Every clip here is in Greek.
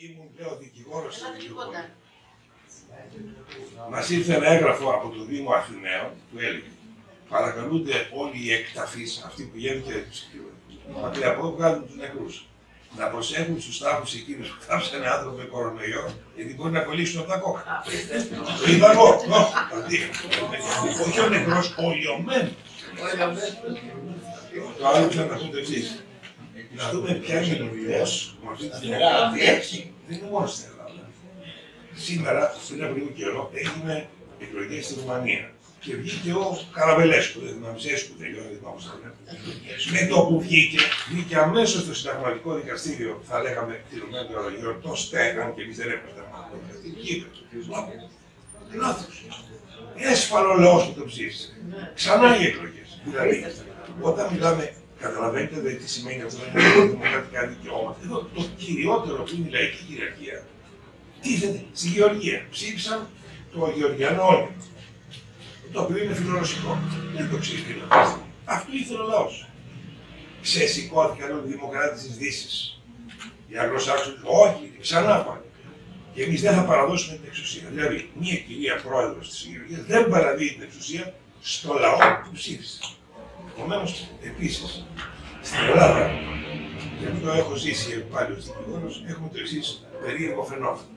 ήμουν πλέον δικηγόρος στην Δικηγόρη. Μας ήρθε ένα έγγραφο από το Δήμο Αθηναίων που έλεγε: παρακαλούνται όλοι οι εκταφείς, αυτοί που πηγαίνουν και μακριά από εδώ βγάζουν τους νεκρούς, να προσέχουν στους τάφους εκείνους που θάψανε άνθρωπο με κορονοϊό, γιατί μπορεί να κολλήσουν από τα κόκκινα. Το είδα εγώ. Όχι ο νεκρός, ο λιωμένος. Το άλλο που θα να πω το εξής. Να δούμε ποια είναι η δουλειά με αυτή τη δημοκρατία. Δεν είναι μόνο στην Ελλάδα. Σήμερα, πριν από λίγο καιρό, έγινε εκλογές στη Ρουμανία. Και βγήκε ο Καραβελέσκου, δεν θυμάμαι, Σέσκου τελειώνει, δεν θυμάμαι πώς θα λέμε. Με το που βγήκε αμέσως στο συνταγματικό δικαστήριο, θα λέγαμε τηρουμένο το ορολογείο, το στέγαν και εμείς δεν έχουμε συνταγματικό δικαστήριο. Και είπε: λάθος. Έσφαλο ο λαός που το ψήφισε. Ξανά οι εκλογές. Δηλαδή, όταν μιλάμε, καταλαβαίνετε τι σημαίνει αυτό, να είναι δημοκρατικά δικαιώματα. Εδώ το κυριότερο που είναι η λαϊκή κυριαρχία, τίθεται στη Γεωργία. Ψήφισαν το γεωργιανό όνειρο, το οποίο είναι φιλορωσικό. Δεν το ξέρει. Αυτό ήθελε ο λαός. Ξεσηκώθηκαν όλοι οι δημοκράτες της Δύσης. Οι Αγγλοσάξονες, όχι, ξανά πάνε. Και εμείς δεν θα παραδώσουμε την εξουσία. Δηλαδή, μια κυρία πρόεδρος της Γεωργίας δεν παραδίδει την εξουσία στο λαό που ψήφισε. Επομένως, επίσης, στην Ελλάδα, και αυτό έχω ζήσει πάλι ως δικηγόρος, έχουμε το εξής περίεργο φαινόμενο.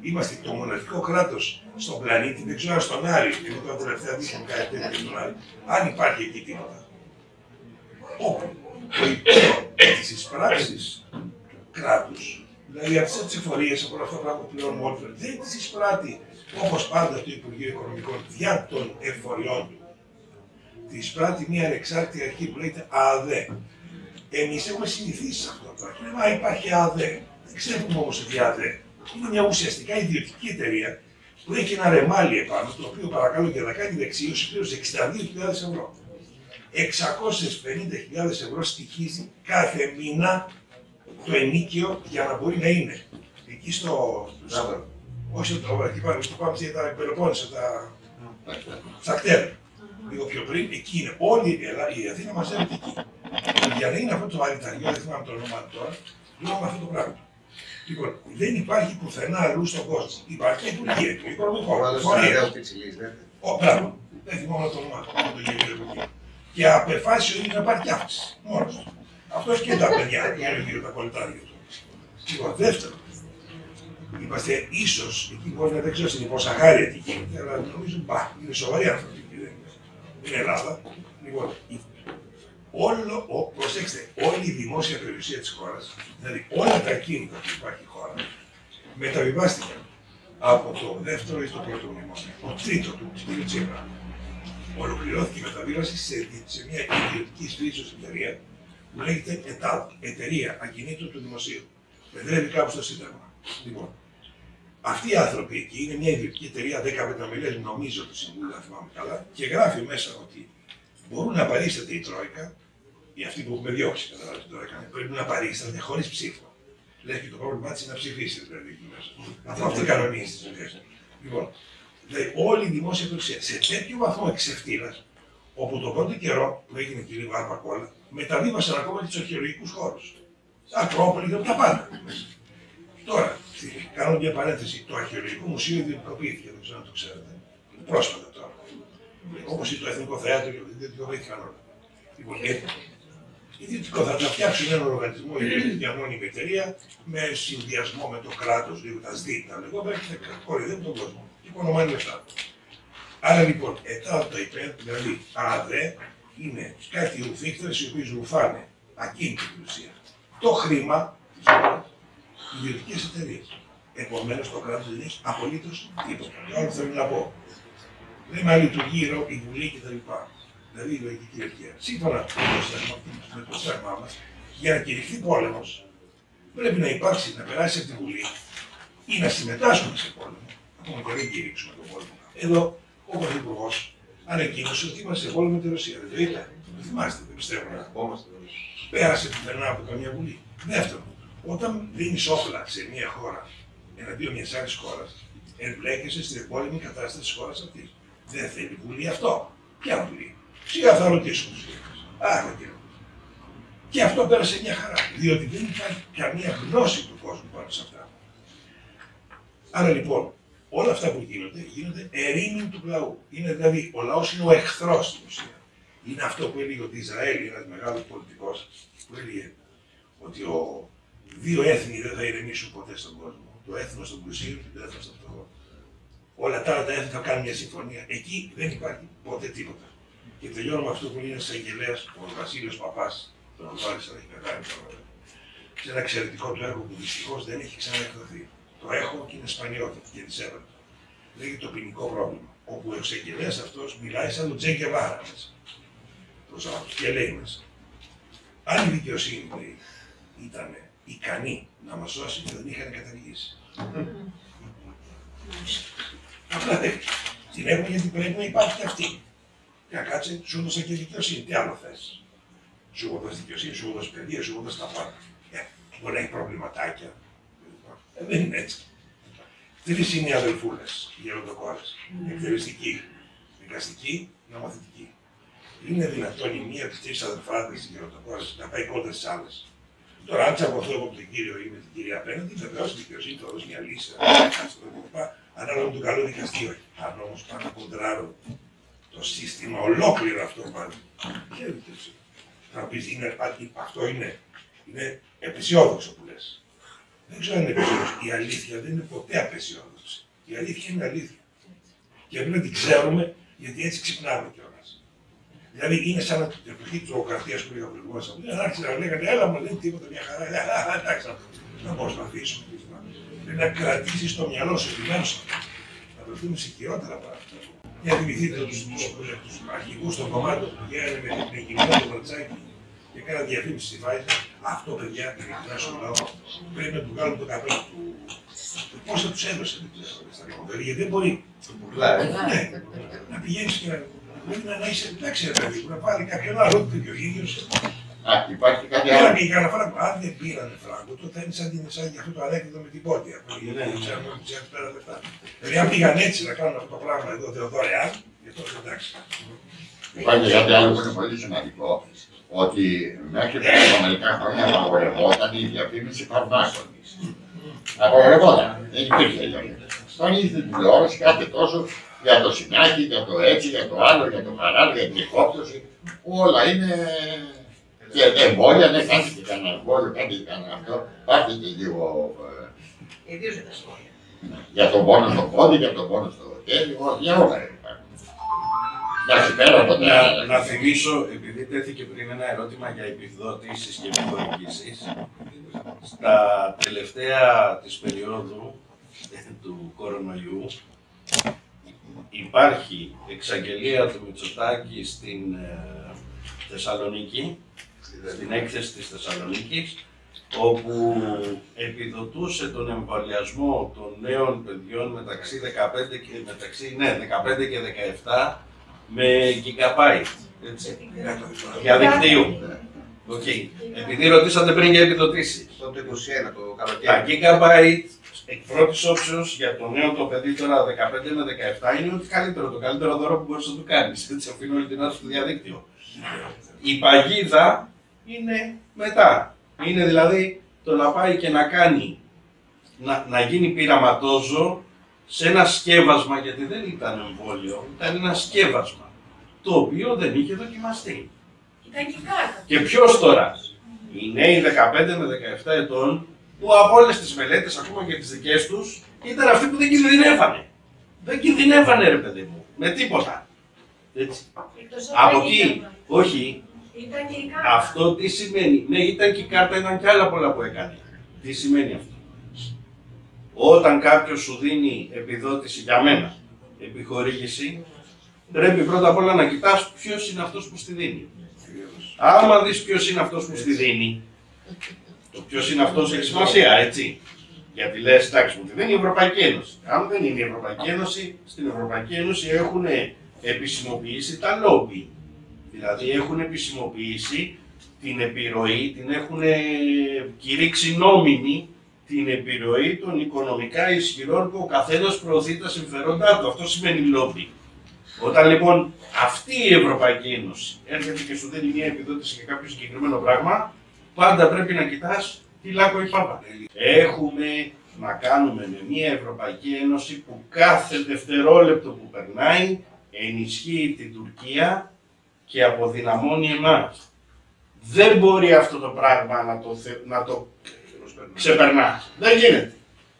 Είμαστε το μοναδικό κράτος στον πλανήτη, δεν ξέρω στον Άρη, γιατί τώρα τελευταία δείχνουν κάτι τέτοιο στον Άρη, αν υπάρχει εκεί τίποτα. Όπου το υπέρ της εισπράξης του κράτους, δηλαδή αυτές τις εφορίες από όλα αυτά τα πράγματα που πληρώνουμε όλοι, δεν τις εισπράττει όπως πάντα το Υπουργείο Οικονομικών δια των εφοριών του. Τη εισπράττει μια ανεξάρτητη αρχή που λέγεται ΑΔΕ. Εμείς έχουμε συνηθίσει σε αυτό το αρχή. Μα υπάρχει ΑΔΕ. Δεν ξέρουμε όμως ότι ΑΔΕ είναι μια ουσιαστικά ιδιωτική εταιρεία που έχει ένα ρεμάλι επάνω, το οποίο παρακαλώ για να κάνει δεξίωση πλήρωσε 62.000 ευρώ. 650.000 ευρώ στοιχίζει κάθε μήνα το ενίκιο για να μπορεί να είναι εκεί όχι εκεί πάνω, στο πάμε για τα Πελοπόννησα, στα κτέλ. Λίγο πιο πριν, εκεί είναι όλη η Αθήνα μαζεύεται εκεί. Για να είναι αυτό το αλυταριό, δεν θυμάμαι το όνομά του τώρα, λόγω αυτό το πράγμα. Λοιπόν, δεν υπάρχει πουθενά αλλού στον κόσμο. Υπάρχει και Υπουργεία, το Οικονομικό. Μπράβο, δεν θυμάμαι το όνομά του, το γεγονό. Και απεφάσισε ότι να υπάρχει αύξηση. Μόνος του. Αυτός και τα παιδιά, γύρω τα κολλητάρια του. Λοιπόν, δεύτερο, είμαστε ίσως, εκεί μπορεί να δεν ξέρω στην υποσαχάρια τι γίνεται, αλλά νομίζω είναι σοβαροί άνθρωποι. Στην Ελλάδα, λοιπόν, προσέξτε, όλη η δημόσια περιουσία της χώρας, δηλαδή όλα τα κίνητα που υπάρχει η χώρα, μεταβιβάστηκαν από το δεύτερο ή στο πρώτο μνημόνιο. Το τρίτο του, κ. Τσίπρα, ολοκληρώθηκε η μεταβίβαση σε μια ιδιωτική φύσεως εταιρεία που λέγεται ΕΤΑΔ, Εταιρεία Ακινήτων του Δημοσίου. Πεδρεύει κάπου στο Σύνταγμα. Λοιπόν, αυτοί οι άνθρωποι εκεί είναι μια ιδιωτική εταιρεία 10 πενταμελές, νομίζω το Συμβούλιο, αν θυμάμαι καλά, και γράφει μέσα ότι μπορούν να παρίσταται η Τρόικα, ή αυτοί που έχουμε διώξει, καταλάβετε τι Τρόικα, πρέπει να παρίσταται χωρίς ψήφο. Λέει και το πρόβλημά της είναι να ψηφίσει, δηλαδή εκεί μέσα. Αυτό κανονίζει τις δουλειές. Λοιπόν, δηλαδή όλη η δημόσια περιουσία σε τέτοιο βαθμό εξευτήλας, όπου τον πρώτο καιρό που έγινε και λίγο άρπα-κόλλα, μεταβίβασαν ακόμα και τους αρχαιολογικούς χώρους. Ακρόπολη και τα πάντα. Τώρα, κάνω μια παρένθεση. Το Αρχαιολογικό Μουσείο ιδιωτικοποιήθηκε, δεν ξέρω αν το ξέρετε. Πρόσφατα τώρα. Όπως το Εθνικό Θέατρο και το ιδιωτικοποιήθηκαν όλα. Λοιπόν, ιδιωτικό θα τα φτιάξουν έναν οργανισμό, μια μόνιμη εταιρεία, με συνδυασμό με το κράτος, λίγο τα ΣΔΙΤ, τα λεγόμενα, και θα κορυδεύουν τον κόσμο. Και οικονομάνε λεφτά. Άρα λοιπόν, το υπέρ, δηλαδή ΑΔΕ, είναι κάτι ρουφίχτερες οι οποίοι ρουφάνε ακίνητη περιουσία. Το χρήμα της χώρας, ιδιωτικές εταιρείες. Επομένως, το κράτος δεν έχει απολύτως τίποτα. Και άλλο θέλω να πω. Δεν με λειτουργεί η Βουλή κτλ. Δηλαδή η λογική κυριαρχία. Σύμφωνα με το στάγμα μας, για να κηρυχθεί πόλεμος, πρέπει να υπάρξει, να περάσει από τη Βουλή ή να συμμετάσχουμε σε πόλεμο, ακόμα και δεν κηρύξουμε τον πόλεμο. Εδώ, ο Πρωθυπουργός ανακοίνωσε ότι είμαστε σε πόλεμο με τη Ρωσία. Δεν το είπε. Το θυμάστε, δεν πιστεύω να ακόμαστε. Πέρασε πουθενά από καμία Βουλή. Δεύτερον, όταν δίνεις όπλα σε μια χώρα εναντίον μιας άλλης χώρας, εμπλέκεσαι στην επόλεμη κατάσταση της χώρας αυτής. Δεν θέλει Βουλή αυτό. Ποια Βουλή? Σιγά θα ρωτήσουμε τους κύριους. Άρα και και αυτό πέρασε μια χαρά. Διότι δεν υπάρχει καμία γνώση του κόσμου πάνω σε αυτά. Άρα λοιπόν, όλα αυτά που γίνονται ερήμην του λαού. Είναι δηλαδή, ο λαός είναι ο εχθρός στην ουσία. Είναι αυτό που έλεγε ότι Ισραήλ, ένας μεγάλος πολιτικός, που έλεγε ότι δύο έθνη δεν θα ηρεμήσουν ποτέ στον κόσμο. Το έθνος των πλουσίων και το έθνος των φτωχών. Όλα τα άλλα τα έθνη θα κάνουν μια συμφωνία. Εκεί δεν υπάρχει ποτέ τίποτα. Και τελειώνω με αυτό που είναι ένας εισαγγελέας, ο Βασίλειος Παπάς, τον γνώρισα, έχει πεθάνει τώρα. Σε ένα εξαιρετικό του έργο που δυστυχώς δεν έχει ξαναεκδοθεί. Το έχω και είναι σπανιότατο και τη έβαλα. Λέγεται το ποινικό πρόβλημα. Όπου ο εξαγγελέας αυτός μιλάει σαν τον Τζε Γκεβάρα μέσα. Και λέει μέσα. Αν η δικαιοσύνη λέει, ήταν ικανή να μας σώσει, δεν είχαν καταργήσει. Απλά δεν. Την έχουμε γιατί πρέπει να υπάρχει και αυτή. Και να κάτσε, σου έδωσα και δικαιοσύνη. Τι άλλο θες. Σου έδωσα δικαιοσύνη, σου έδωσα παιδεία, σου έδωσα τα πάντα. Μπορεί να έχει προβληματάκια. Δεν είναι έτσι. Τρεις είναι οι αδελφούλες, οι γεροντοκόρες. Εκτελεστική, δικαστική, νομοθετική. Είναι δυνατόν η μία από τις τρεις αδελφάδες της γεροντοκόρες να πάει κόντρα στις άλλες. Τώρα, αν τσακωθώ εγώ με τον κύριο ή με την κυρία απέναντι, βεβαίως η δικαιοσύνη θα δώσει μια λύση. Ανάλογα με τον καλό δικαστή, όχι. Αν όμως πάω να κοντράρω το σύστημα ολόκληρο αυτό πάλι. Και θα πεις, αυτό είναι επαισιόδοξο που λες. Δεν ξέρω αν είναι επαισιόδοξο. Η αλήθεια δεν είναι ποτέ απεσιόδοξη. Η αλήθεια είναι αλήθεια. Και πρέπει να την ξέρουμε, γιατί έτσι ξυπνάμε κιόλας. Δηλαδή είναι σαν την εποχή της λογοκρατίας που λέγαμε προηγουμένως. Αν άρχισε να λέγανε, έλα μου λέει τίποτα, μια χαρά. Εντάξει, να προσπαθήσουμε. Πρέπει να κρατήσεις το μυαλό σου επιμένως. Να βρεθούμε σε χειρότερα πράγματα. Για θυμηθείτε τους αρχηγούς των κομμάτων που πηγαίνανε με την κοινωνία του Βρατσάκη και κάνανε διαφήμιση στη Pfizer. Αυτό, παιδιά, ειλικρινά στον λαό, πρέπει να του κάνουμε το καπέλο του. Πώς θα τους έδωσε στα λιγότερα, γιατί δεν μπορεί. Να πηγαίνεις και να είσαι εντάξει, παιδί, να πάρει κάποιον άλλο και ο ίδιος. Υπάρχει κάτι άλλο. Πήραν και η καραφάρα, αν δεν πήρανε φράγκο, τότε θα είναι σαν αυτό το ανέκδοτο με την πότια. Δεν ξέρουμε ότι τους πέραν λεφτά. Δηλαδή, αν πήγαν έτσι να κάνουν αυτό το πράγμα εδώ, δωρεάν, και τότε εντάξει. Υπάρχει κάτι άλλο που είναι πολύ σημαντικό. Ότι μέχρι πριν από μερικά χρόνια απαγορευόταν η διαφήμιση φαρμάκων. Απαγορευόταν. Δεν υπήρχε διαφήμιση. Τώρα ήρθε την τηλεόραση κάθε τόσο για το συνάχη, για το έτσι, για το άλλο, για το χαράδι, για την εκόπτωση. Όλα είναι. Και εμβόλια, ναι, κάντε και κανένα εμβόλιο, κάντε και κανένα αυτό. Πάρτε και λίγο. Ιδίως για τα σχόλια. Για τον πόνο στο πόδι, για τον πόνο στο χέρι, για όλα υπάρχουν. Εντάξει, πέρα από τα. Να θυμίσω, επειδή τέθηκε πριν ένα ερώτημα για επιδοτήσεις και επιχορηγήσεις, στα τελευταία της περίοδου του κορονοϊού υπάρχει εξαγγελία του Μητσοτάκη στην Θεσσαλονίκη, στην έκθεση της Θεσσαλονίκης, όπου επιδοτούσε τον εμβολιασμό των νέων παιδιών μεταξύ 15 και 17 με gigabyte, έτσι, διαδικτύου. Okay. Επειδή ρωτήσατε πριν για επιδοτήσεις. Το 21 το καλοκαίρι. Τα gigabyte εκ πρώτης όψεως για το νέο το παιδί τώρα 15 με 17 είναι ότι καλύτερο, το καλύτερο δώρο που μπορείς να του κάνεις. Έτσι, αφήνω όλη την ώρα στο διαδίκτυο. Η παγίδα είναι μετά. Είναι δηλαδή το να πάει και να κάνει, να γίνει πειραματόζω σε ένα σκεύασμα, γιατί δεν ήταν εμβόλιο, ήταν ένα σκεύασμα, το οποίο δεν είχε δοκιμαστεί. Ήταν και κάρτα. Και ποιος τώρα, οι νέοι 15 με 17 ετών, που από όλες τις μελέτες, ακόμα και τις δικές τους, ήταν αυτοί που δεν κινδυνεύανε. Δεν κινδυνεύανε, ρε παιδί μου, με τίποτα. Έτσι. Από εκεί, όχι. Ήταν και η κάρτα. Αυτό τι σημαίνει. Ναι, ήταν και η κάρτα, ήταν και άλλα πολλά που έκανε. Τι σημαίνει αυτό. Όταν κάποιος σου δίνει επιδότηση για μένα, επιχορήγηση, πρέπει πρώτα απ' όλα να κοιτάς ποιος είναι αυτός που στη δίνει. Άμα δεις ποιος είναι αυτός που στη δίνει, το ποιος είναι αυτός έχει σημασία, έτσι. Γιατί λες, εντάξει, μου τη δίνει η Ευρωπαϊκή Ένωση. Αν δεν είναι η Ευρωπαϊκή Ένωση, στην Ευρωπαϊκή Ένωση έχουν επισημοποιήσει τα λόμπι. Δηλαδή έχουν επισημοποιήσει την επιρροή, την έχουν κηρύξει νόμιμη την επιρροή των οικονομικά ισχυρών που ο καθένας προωθεί τα συμφέροντά του. Αυτό σημαίνει λόμπι. Όταν λοιπόν αυτή η Ευρωπαϊκή Ένωση έρχεται και σου δίνει μια επιδότηση για κάποιο συγκεκριμένο πράγμα, πάντα πρέπει να κοιτάς τι λάκκο υπάρχει. Έχουμε να κάνουμε με μια Ευρωπαϊκή Ένωση που κάθε δευτερόλεπτο που περνάει ενισχύει την Τουρκία και αποδυναμώνει εμάς. Δεν μπορεί αυτό το πράγμα να το ξεπερνά. Δεν γίνεται.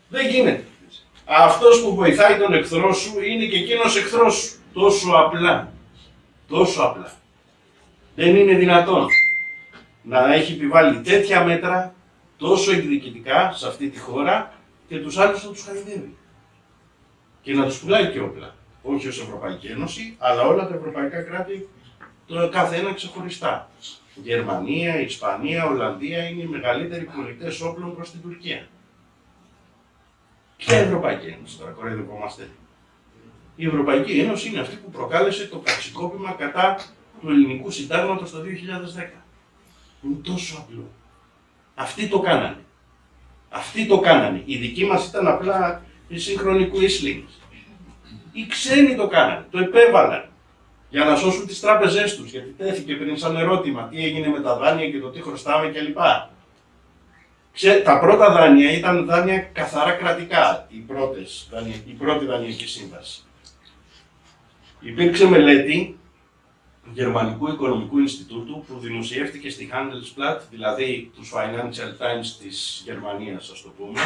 Δεν γίνεται. Αυτός που βοηθάει τον εχθρό σου είναι και εκείνος εχθρός σου. Τόσο απλά. Τόσο απλά. Δεν είναι δυνατόν να έχει επιβάλει τέτοια μέτρα τόσο εκδικητικά σε αυτή τη χώρα και τους άλλους να τους χαϊδεύει. Και να τους πουλάει και όπλα. Όχι ως Ευρωπαϊκή Ένωση, αλλά όλα τα ευρωπαϊκά κράτη, το κάθε ένα ξεχωριστά. Γερμανία, Ισπανία, Ολλανδία είναι οι μεγαλύτεροι πουλητές όπλων προς την Τουρκία. Ποια Ευρωπαϊκή Ένωση τώρα, κοροϊδευόμαστε? Η Ευρωπαϊκή Ένωση είναι αυτή που προκάλεσε το πραξικόπημα κατά του ελληνικού συντάγματος το 2010. Είναι τόσο απλό. Αυτοί το κάνανε. Αυτοί το κάνανε. Οι δικοί μας ήταν απλά οι σύγχρονοι Quisling. Οι ξένοι το κάνανε. Το επέβαλαν. Για να σώσουν τις τράπεζές τους. Γιατί τέθηκε πριν σαν ερώτημα τι έγινε με τα δάνεια και το τι χρωστάμε κλπ. Τα πρώτα δάνεια ήταν δάνεια καθαρά κρατικά. Η πρώτη δανειακή σύμβαση. Υπήρξε μελέτη Γερμανικού Οικονομικού Ινστιτούτου που δημοσιεύτηκε στη Handelsblatt, δηλαδή τους Financial Times της Γερμανίας, ας το πούμε,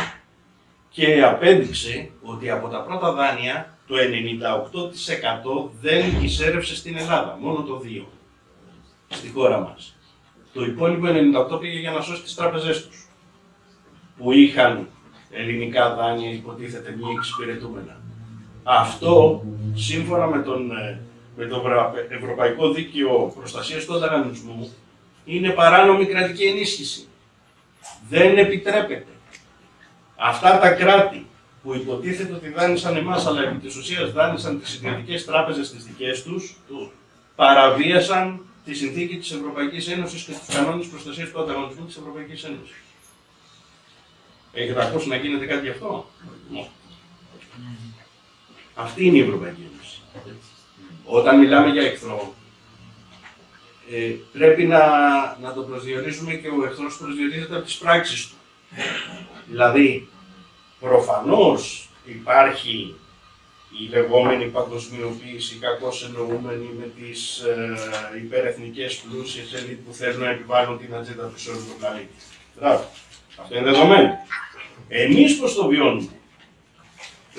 και απέδειξε ότι από τα πρώτα δάνεια το 98% δεν εισέρευσε στην Ελλάδα, μόνο το 2% στη χώρα μας. Το υπόλοιπο 98% πήγε για να σώσει τις τράπεζές τους, που είχαν ελληνικά δάνεια, υποτίθεται μη εξυπηρετούμενα. Αυτό, σύμφωνα με το Ευρωπαϊκό Δίκαιο Προστασίας του Ανταγωνισμού, είναι παράνομη κρατική ενίσχυση. Δεν επιτρέπεται. Αυτά τα κράτη που υποτίθεται ότι δάνεισαν εμάς, αλλά επί της ουσίας δάνεισαν τις ιδιωτικές τράπεζες τις δικές τους, παραβίασαν τη συνθήκη της Ευρωπαϊκής Ένωσης και τους κανόνες προστασίας του ανταγωνισμού της Ευρωπαϊκής Ένωσης. Έχετε ακούσει να γίνεται κάτι γι' αυτό? Αυτή είναι η Ευρωπαϊκή Ένωση. Όταν μιλάμε για εχθρό, πρέπει να το προσδιορίζουμε και ο εχθρός προσδιορίζεται από τις πράξεις του. Δηλαδή, προφανώς υπάρχει η λεγόμενη παγκοσμιοποίηση, κακώς εννοούμενη με τις υπερεθνικές πλούσιες ελίτ που θέλουν να επιβάλλουν την ατζέντα του σε όλο τον πλανήτη. Μπράβο. Αυτό είναι δεδομένο. Εμείς πώς το βιώνουμε,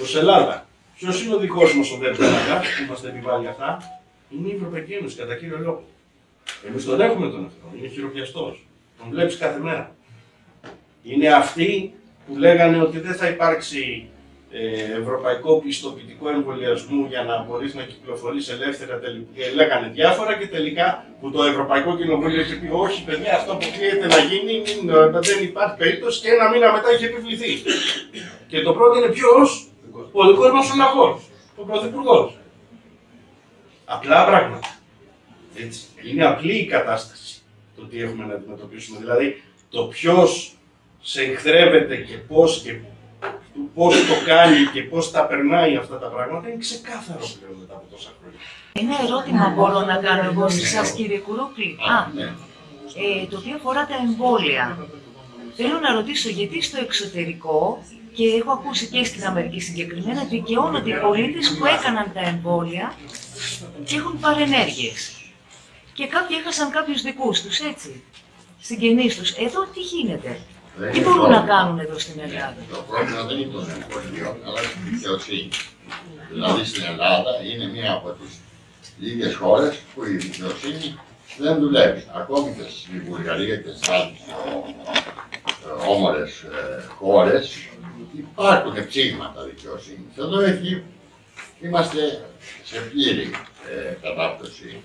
ως Ελλάδα? Ποιος είναι ο δικός μας ο δερπέναγας που μας τα επιβάλλει αυτά? Είναι η Ευρωπαϊκή Ένωση, κατά κύριο λόγο. Εμείς τον έχουμε τον εχθρό, είναι χειροπιαστός. Τον βλέπεις κάθε μέρα. Είναι αυτοί που λέγανε ότι δεν θα υπάρξει ευρωπαϊκό πιστοποιητικό εμβολιασμού για να μπορείς να κυκλοφορείς ελεύθερα. Λέγανε διάφορα και τελικά που το Ευρωπαϊκό Κοινοβούλιο είχε πει: όχι, παιδιά, αυτό που χρειάζεται να γίνει δεν υπάρχει περίπτωση, και ένα μήνα μετά είχε επιβληθεί. Και το πρώτο είναι ποιος? Ο δικός μας ο λαγός, ο Πρωθυπουργός. Απλά πράγματα. Έτσι. Είναι απλή η κατάσταση το τι έχουμε να αντιμετωπίσουμε. Δηλαδή, το ποιος σε εχθρεύεται και πώς το κάνει και πώς τα περνάει αυτά τα πράγματα είναι ξεκάθαρο πλέον μετά από τόσα χρόνια. Ένα ερώτημα μπορώ να κάνω εγώ σε εσάς, κύριε Κουρούκλη, το οποίο αφορά τα εμβόλια. Θέλω να ρωτήσω γιατί στο εξωτερικό, και έχω ακούσει και στην Αμερική συγκεκριμένα, δικαιώνονται οι πολίτες που έκαναν τα εμβόλια και έχουν παρενέργειες. Και κάποιοι έχασαν κάποιους δικούς τους, έτσι, συγγενείς τους. Εδώ τι γίνεται? Τι μπορούν να κάνουν εδώ στην Ελλάδα? Το πρόβλημα δεν είναι των εμβολίων, αλλά η δικαιοσύνη. Δηλαδή στην Ελλάδα είναι μία από τις λίγες χώρες που η δικαιοσύνη δεν δουλεύει. Ακόμη και στη Βουλγαρία και στις άλλες όμορες χώρες υπάρχουν ψήγματα δικαιοσύνης. Εδώ εκεί είμαστε σε πλήρη κατάπτωση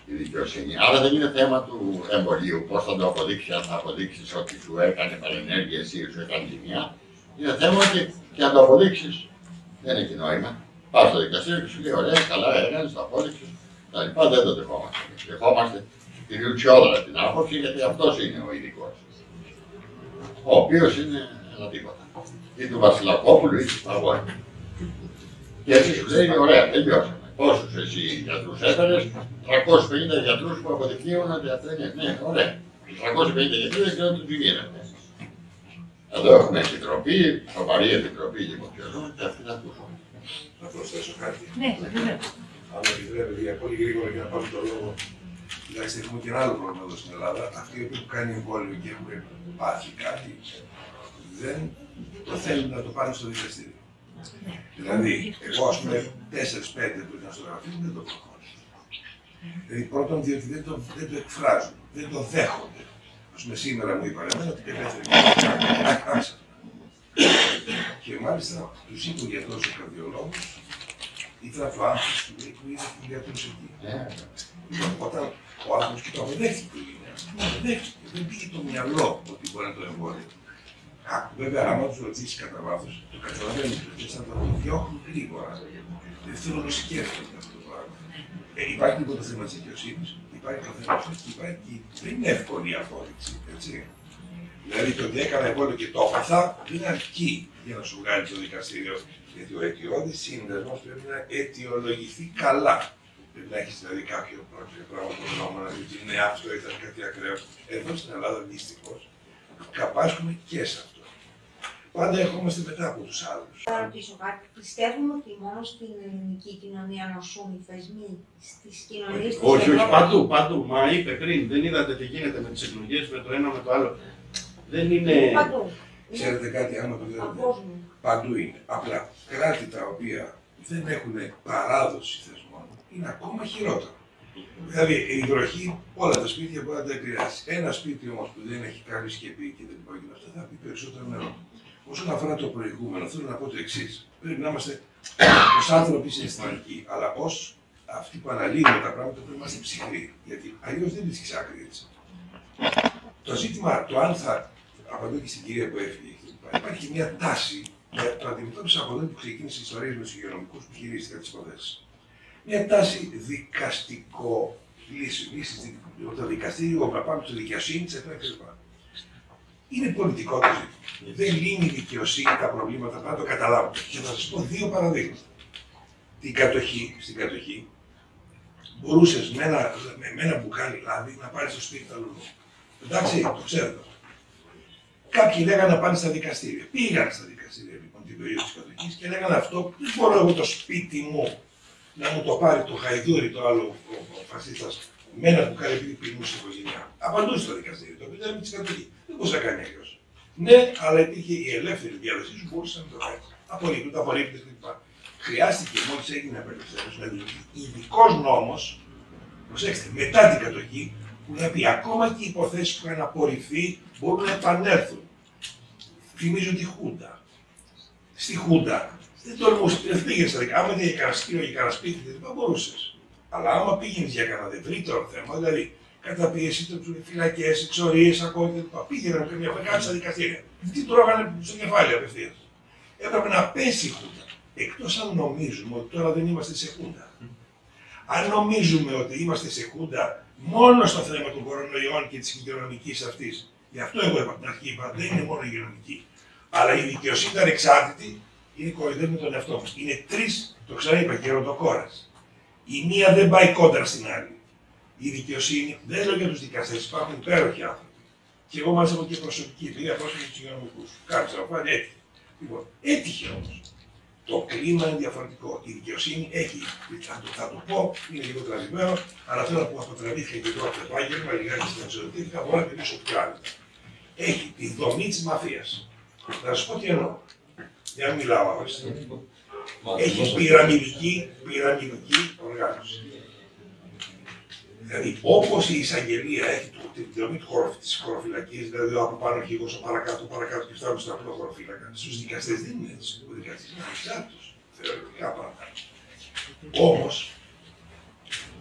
η δικαιοσύνη. Άρα δεν είναι θέμα του εμβολίου, πώς θα το αποδείξεις, αν θα αποδείξεις ότι σου έκανε παρενέργεια εσύ ή σου έκανε ζημιά. Είναι θέμα ότι και αν το αποδείξεις δεν έχει νόημα. Πας στο δικαστήριο και σου λέει: ωραία, καλά, έκανες, το απόδειξες. Τα λοιπά δεν το δεχόμαστε. Δεχόμαστε τη Λουτσιόδρα την άποψη, γιατί αυτός είναι ο ειδικός. Ο οποίος είναι ένα τίποτα. Ή του Βασιλακόπουλου ή του Σταγόρη. Και έτσι σου λέει: ωραία, τελειώσαμε. Πόσους εσύ γιατρούς έφερες? 350 γιατρούς που αποδεικνύουν ότι αυτά είναι. Ναι, ωραία. 350 γιατρούς δεν ξέρουν τι γίνεται. Εδώ έχουμε επιτροπή, σοβαρή επιτροπή δημοσιογράφων και αυτή να ακούσουμε. Να προσθέσω κάτι. Ναι, βέβαια. Αν επιτρέπετε για πολύ γρήγορα για να πάρω το λόγο. Κοιτάξτε, έχουμε και ένα άλλο πρόβλημα εδώ στην Ελλάδα. Αυτοί οι οποίοι που κάνει εμβόλιο και έχουν πάθει κάτι, δεν το θέλουν να το πάνε στο δικαστήριο. Δηλαδή, εγώ ας πούμε 4-5 που ήταν στο γραφείο δεν το προχώρησα. Δηλαδή, πρώτον, διότι δεν το εκφράζουν, δεν το δέχονται. Ας πούμε, σήμερα μου είπαν εμένα ότι πεθαίνει. Άξα. Και μάλιστα τους είπε ο γιατρός ο καρδιολόγος, ήθελα το άγχος του που είδε του γιατρούς εκεί. Όταν ο άνθρωπος και το αποδέχτηκε που είναι, δεν πήγε το μυαλό ότι μπορεί να το εμβόλιο. Βέβαια, άμα τους ρωτήσεις κατά βάθος, το καταλαβαίνουν ότι θα το διώχνουν γρήγορα. Δεν θέλω να σκέφτονται αυτό το πράγμα. Υπάρχει λοιπόν το θέμα της δικαιοσύνης, υπάρχει το θέμα της υπάρχει δεν είναι εύκολη η απόδειξη. Δηλαδή το ότι έκανα εμβόλιο και το έπαθα δεν αρκεί για να σου βγάλει το δικαστήριο. Γιατί ο αιτιώδης σύνδεσμος πρέπει να αιτιολογηθεί καλά. Πρέπει να έχει δηλαδή κάποιο πράγμα που να δει ναι, αυτό ήταν κάτι ακραίο. Εδώ στην Ελλάδα δυστυχώς καπάσχουμε και σε αυτό. Πάντα ερχόμαστε μετά από τους άλλους. Θα ρωτήσω κάτι. Πιστεύουμε ότι μόνο στην ελληνική κοινωνία νοσούν οι θεσμοί στις κοινωνίες της Όχι, Ευρώπης? παντού. Μα είπε πριν, δεν είδατε τι γίνεται με τις εκλογές, με το ένα με το άλλο. Δεν είναι. Παντού. Ξέρετε κάτι, άμα το δείτε, παντού είναι. Απλά κράτη τα οποία δεν έχουν παράδοση θεσμών είναι ακόμα χειρότερα. Δηλαδή η βροχή όλα τα σπίτια μπορεί να τα επηρεάσει. Ένα σπίτι όμως που δεν έχει καλή σκεπή και δεν υπάρχει αυτά θα πει περισσότερο νερό. Όσον αφορά το προηγούμενο, θέλω να πω το εξής. Πρέπει να είμαστε ως άνθρωποι συναισθηματικοί, αλλά ως αυτοί που αναλύουμε τα πράγματα πρέπει να είμαστε ψυχροί. Γιατί αλλιώς δεν βρίσκεις άκρη έτσι. Το ζήτημα, το αν θα απαντώ και στην κυρία που έφυγε, υπάρχει μια τάση, το αντιμετώπισα από εδώ που ξεκίνησε η ιστορία με τους υγειονομικούς που χειρίστηκαν τις υποθέσεις. Μια τάση δικαστικό λύση, το δικαστήριο, να πάμε στο δικαιοσύνη, κλπ. Είναι πολιτικό το ζήτημα. Δεν λύνει η δικαιοσύνη τα προβλήματα, πρέπει να το καταλάβουμε. Και θα σας πω δύο παραδείγματα. Στην κατοχή, μπορούσες με ένα μπουκάλι λάδι να πάρεις στο σπίτι του αλλού. Εντάξει, το ξέρετε. Κάποιοι λέγανε να πάνε στα δικαστήρια. Πήγαν στα δικαστήρια λοιπόν την περίοδο της κατοχής και λέγανε αυτό, δεν μπορώ εγώ το σπίτι μου να μου το πάρει το Χαϊδούρι, το άλλο ο φασίστας, με ένα μπουκάλι επειδή πεινούσε η οικογένειά. Απαντούσε στο δικαστήριο, το οποίο ήταν της κατοχής. Δεν μπορούσε να κάνει αλλιώς. Ναι, αλλά υπήρχε η ελεύθερη διάδοσή σου, μπορούσε να το κάνει. Απολύτω, απολύτω κλπ. Χρειάστηκε μόλις έγινε απελευθέρωση να δημιουργηθεί ειδικός νόμος, προσέξτε, μετά την κατοχή, που να πει ακόμα και οι υποθέσεις που είχαν απορριφθεί μπορούν να επανέλθουν. Θυμίζω τη Χούντα. Στη Χούντα δεν τολμούσε, δεν πήγαινε στα δικά. Άμα δεν είχε κανένα σκύλο ή κανένα σπίτι, δεν μπορούσε. Αλλά άμα πήγαινε για κανένα ευρύτερο θέμα, δηλαδή καταπίεση, φυλακές, εξορίες, ακόμα κλπ. Πήγαιναν καμιά φορά στα δικαστήρια. Τι τρώγανε στο κεφάλι απευθείας. Έπρεπε να πέσει η Χούντα. Εκτός αν νομίζουμε ότι τώρα δεν είμαστε σε Χούντα. Αν νομίζουμε ότι είμαστε σε Χούντα μόνο στο θέμα των κορονοϊών και της υγειονομικής αυτής, γι' αυτό εγώ από την αρχή είπα, δεν είναι μόνο υγειονομική. Αλλά η δικαιοσύνη ήταν ανεξάρτητη, είναι κοροϊδεύουμε τον εαυτό μας. Είναι τρεις, το ξαναείπα, γεροντοκόρας. Η μία δεν πάει κόντρα στην άλλη. Η δικαιοσύνη, δεν λέω για τους δικαστές, υπάρχουν υπέροχοι άνθρωποι. Και εγώ μάλιστα έχω και προσωπική εμπειρία πρόσφατα για τους υγειονομικούς. Κάτσε να πάνε έτυχε. Λοιπόν, έτυχε όμως. Το κλίμα είναι διαφορετικό. Η δικαιοσύνη έχει, θα το πω, είναι λίγο τραβηγμένο, αλλά θέλω να πω αποτραβήθηκα και εγώ από το επάγγελμα, λιγάκι στην εξοδοτήρικα, μπορώ να μιλήσω πιο άλλα. Έχει τη δομή της μαφίας. Να σας πω τι εννοώ. Για να μιλάω αγώστε. Έχει πυραμιδική οργάνωση. Δηλαδή, όπως η εισαγγελία έχει την δομή της χωροφυλακής, δηλαδή από πάνω και εγώ στο παρακάτω και φτάνω στο απλό χωροφύλακα, στους δικαστές δεν είναι έτσι. Ο δικαστής είναι ανεξάρτητος, θεωρητικά παρακάτω. Όμως,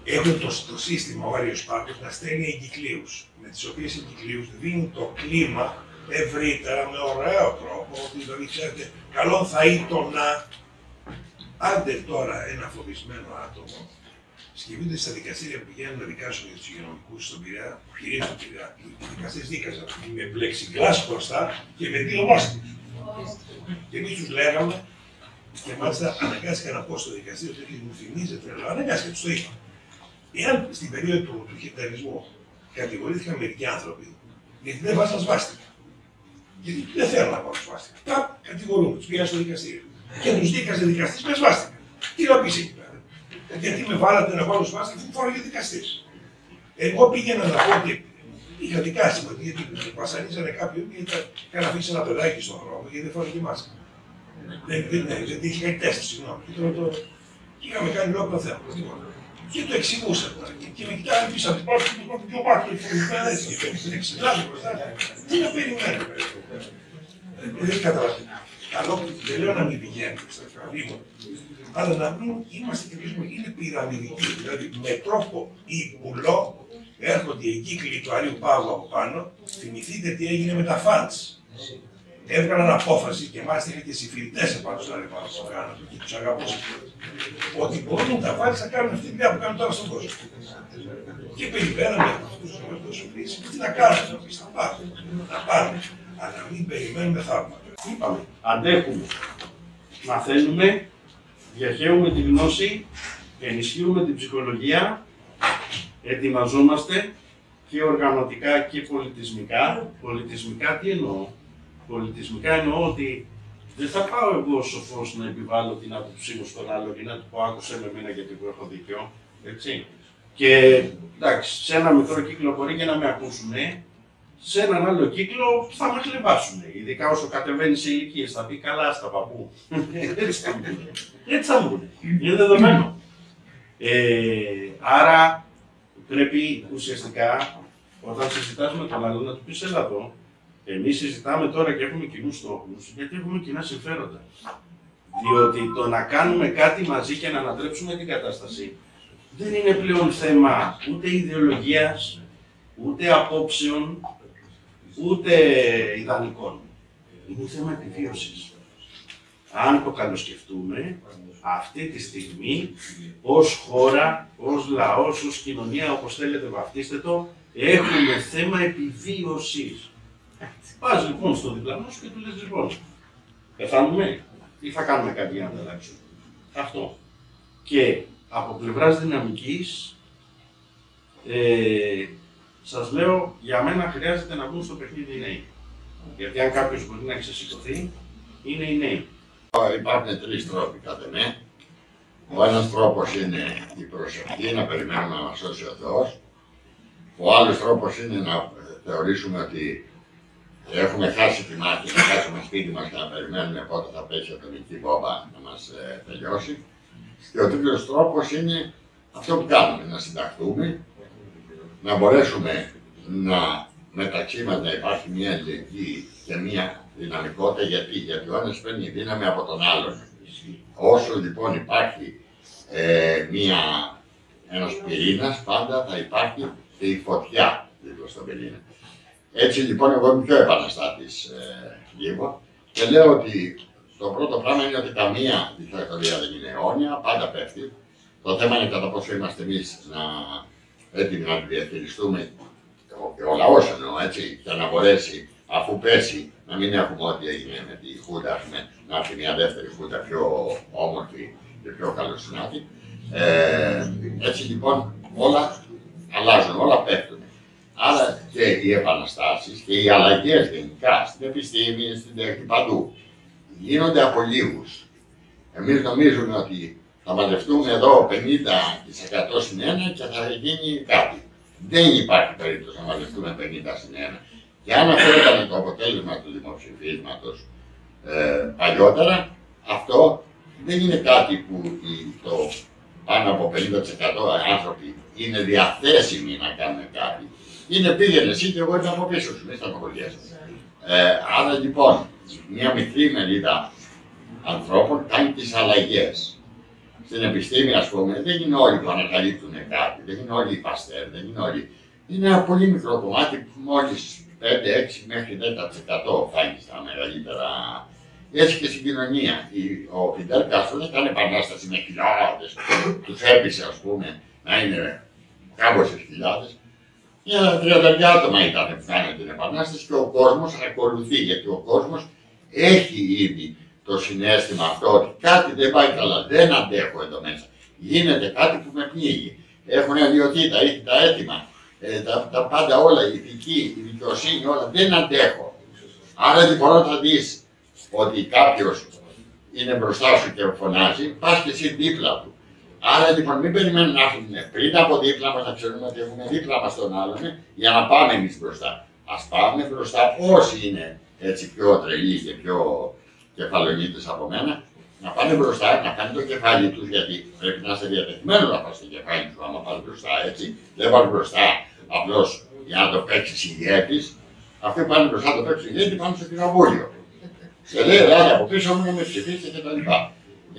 έχουν το σύστημα ο Άριος Πάκος να στέλνει εγκυκλίους, με τις οποίες εγκυκλίους δίνει το κλίμα ευρύτερα, με ωραίο τρόπο, δηλαδή ξέρετε, καλό θα ήταν να, άντε τώρα ένα φοβισμένο άτομο, σκεφτείτε στα δικαστήρια που πηγαίνουν να δικάσουν για τους υγειονομικούς στον Πειραιά, κυρίως στον Πειραιά, οι δικαστές δίκαζαν με πλεξιγκλάς μπροστά και με δύο μάστιγους. Και εμείς τους λέγαμε, και μάλιστα αναγκάστηκα να πω στο δικαστήριο, ότι μου θυμίζετε, αλλά αναγκάστηκα, τους το είπα. Εάν στην περίοδο του χιτλερισμού κατηγορήθηκαν μερικοί άνθρωποι, γιατί δεν βάζαν σβάστηκα. Γιατί δεν θέλουν να βάλουν σβάστηκα. Τα κατηγορούν, του πήγαν στο δικαστήριο. Και του δίκασε δικαστή με σβάστηκα. Τι να πει εκεί πέρα. Γιατί με βάλατε να βάλω σβάστηκα που φόραγε δικαστή. Εγώ πήγαινα να πω ότι είχα δικάσει γιατί βασανίζανε κάποιον και είχαν αφήσει ένα παιδάκι στον δρόμο γιατί δεν φόραγε μάσκα. Γιατί είχε κάνει τεστ, συγγνώμη. Και είχαμε κάνει ολόκληρο θέμα. Και το εξηγούσα. Και με κοιτάνε πίσω από την πόρτα και μου πιο πάρει το φοβημένο έτσι. Και την εξηγάμε μπροστά. Τι να περιμένουμε. Δεν καταλαβαίνω. Καλό που δεν λέω να μην πηγαίνουμε στα ευχαριστώ, αλλά να μην είμαστε και εμείς είναι πυραμιδικοί. Δηλαδή με τρόπο υπουλό έρχονται οι κύκλοι του Αρείου Πάγου από πάνω. Θυμηθείτε τι έγινε με τα φαντς. Έβγαλαν απόφαση και μάλιστα είχα και συμφιλητές επάνω στα λεφτά που κάνουν και τους αγαπούσα. Ότι μπορούν τα φαντς να κάνουν αυτή τη δουλειά που κάνουν τώρα στον κόσμο. Και περιμέναμε αυτούς τους ερωτοσοφείς. Τι να κάνουμε, να πεις, να πάρουμε. Αλλά μην περιμένουμε θαύματα. Είπαμε, αντέχουμε, μαθαίνουμε, διαχέουμε τη γνώση, ενισχύουμε την ψυχολογία, ετοιμαζόμαστε και οργανωτικά και πολιτισμικά. Πολιτισμικά τι εννοώ? Πολιτισμικά εννοώ ότι δεν θα πάω εγώ σοφός να επιβάλλω την άποψή μου στον άλλο και να του πω άκουσε με εμένα γιατί εγώ έχω δίκιο, έτσι. Και εντάξει, σε ένα μικρό κύκλο μπορεί και να με ακούσουνε, σε έναν άλλο κύκλο θα με χλεβάσουν. Ειδικά όσο κατεβαίνει σε ηλικίε, θα πει καλά στα παππού. Έτσι θα μου πούνε. Είναι δεδομένο. Άρα πρέπει ουσιαστικά όταν συζητάς με τον άλλο να του πεις έλα εδώ. Εμείς συζητάμε τώρα και έχουμε κοινούς στόχους γιατί έχουμε κοινά συμφέροντα. Διότι το να κάνουμε κάτι μαζί και να ανατρέψουμε την κατάσταση δεν είναι πλέον θέμα ούτε ιδεολογίας, ούτε απόψεων, ούτε ιδανικών. Είναι θέμα επιβίωσης. Αν το καλοσκεφτούμε, αυτή τη στιγμή, ως χώρα, ως λαός, ως κοινωνία, όπως θέλετε βαφτίστε το, έχουμε θέμα επιβίωσης. Πας λοιπόν στο διπλανό σου και του λες λοιπόν, πεθάνουμε ή θα κάνουμε κάτι για να ανταλλάξουμε. Αυτό. Και από πλευράς δυναμικής, σας λέω, για μένα χρειάζεται να βγουν στο παιχνίδι οι νέοι. Γιατί αν κάποιος μπορεί να ξεσηκωθεί, είναι οι νέοι. Υπάρχουν τρεις τρόποι κατά με. Ο ένας τρόπος είναι η προσευχή, να περιμένουμε να μας σώσει ο Θεός. Ο άλλος τρόπος είναι να θεωρήσουμε ότι έχουμε χάσει τη μάχη, να κάτσουμε σπίτι μας και να περιμένουμε πότε θα πέσει η ατομική βόμβα να μας τελειώσει. Και ο τρίτος τρόπος είναι αυτό που κάνουμε, να συνταχθούμε, να μπορέσουμε να μεταξύ μας να υπάρχει μια αλληλεγγύη και μια δυναμικότητα. Γιατί ο ένας παίρνει δύναμη από τον άλλον. Όσο λοιπόν υπάρχει ένας πυρήνας, πάντα θα υπάρχει και η φωτιά δίπλα στον πυρήνα. Έτσι λοιπόν εγώ είμαι πιο επαναστάτης λίγο και λέω ότι το πρώτο πράγμα είναι ότι καμία δικτατορία δεν είναι αιώνια, πάντα πέφτει. Το θέμα είναι κατά πόσο είμαστε εμείς έτοιμοι να τη διαχειριστούμε και ο λαός εννοώ έτσι, για να μπορέσει αφού πέσει να μην έχουμε ό,τι έγινε με τη Χούντα, να έρθει μια δεύτερη Χούντα πιο όμορφη και πιο καλοσυνάτη. Έτσι λοιπόν όλα αλλάζουν, όλα πέφτουν. Άρα και οι επαναστάσεις και οι αλλαγές γενικά στην επιστήμη, στην τέχνη, παντού γίνονται από λίγους. Εμείς νομίζουμε ότι θα μαζευτούμε εδώ 50% συν 1 και θα γίνει κάτι. Δεν υπάρχει περίπτωση να μαζευτούμε 50 συν 1. Και αν αυτό ήταν το αποτέλεσμα του δημοψηφίσματος παλιότερα, αυτό δεν είναι κάτι που το πάνω από 50% άνθρωποι είναι διαθέσιμοι να κάνουν κάτι. Είναι πήγαινε εσύ και εγώ ήταν από πίσω σου, μην στενοχωριέσαι. Άρα λοιπόν, μια μικρή μερίδα ανθρώπων κάνει τις αλλαγές. Στην επιστήμη, ας πούμε, δεν είναι όλοι που ανακαλύπτουν κάτι, δεν είναι όλοι οι Παστέρ, δεν είναι όλοι. Είναι ένα πολύ μικρό κομμάτι που μόλις 5, 6 μέχρι 10% φάνηκε στα μεγαλύτερα. Έτσι και στην κοινωνία. Ο Φιντέλ Κάστρο έκανε επανάσταση με χιλιάδες, τους έπεισε, ας πούμε, να είναι κάμποσες χιλιάδες. Μια 30 άτομα ήταν που κάνανε την επανάσταση και ο κόσμος ακολουθεί, γιατί ο κόσμος έχει ήδη το συναίσθημα αυτό ότι κάτι δεν πάει καλά, δεν αντέχω εδώ μέσα. Γίνεται κάτι που με πνίγει. Έχουν αλλοιωθεί τα έτοιμα, τα πάντα όλα, η ηθική, η δικαιοσύνη, όλα, δεν αντέχω. Άρα λοιπόν όταν δεις ότι κάποιος είναι μπροστά σου και φωνάζει, πας και εσύ δίπλα του. Άρα λοιπόν μην περιμένουμε να έρθουν πριν από δίπλα μας να ξέρουμε ότι έχουμε δίπλα μας τον άλλον για να πάμε εμείς μπροστά. Ας πάμε μπροστά όσοι είναι έτσι πιο τρελοί και πιο κεφαλογίτες από μένα, να πάνε μπροστά, να κάνουν το κεφάλι τους, γιατί πρέπει να είσαι διατεθειμένο να πας στο κεφάλι του άμα πας μπροστά έτσι. Δεν πας μπροστά απλώς για να το παίξεις ηγέτης. Αυτοί πάνε μπροστά το παίξεις ηγέτη, πάνε στο κοινοβούλιο. Και λέει, ελάτε από πίσω μου να με ψηφίσετε κτλ.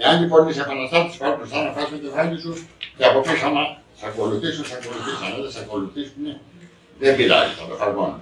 Εάν λοιπόν είσαι επαναστάτης, πάρει μπροστά να πας το κεφάλι σου και από πίσω άμα σε ακολουθήσουν, αν δεν σε ακολουθήσουν, δεν πειράζει, θα το εφαρμόνω.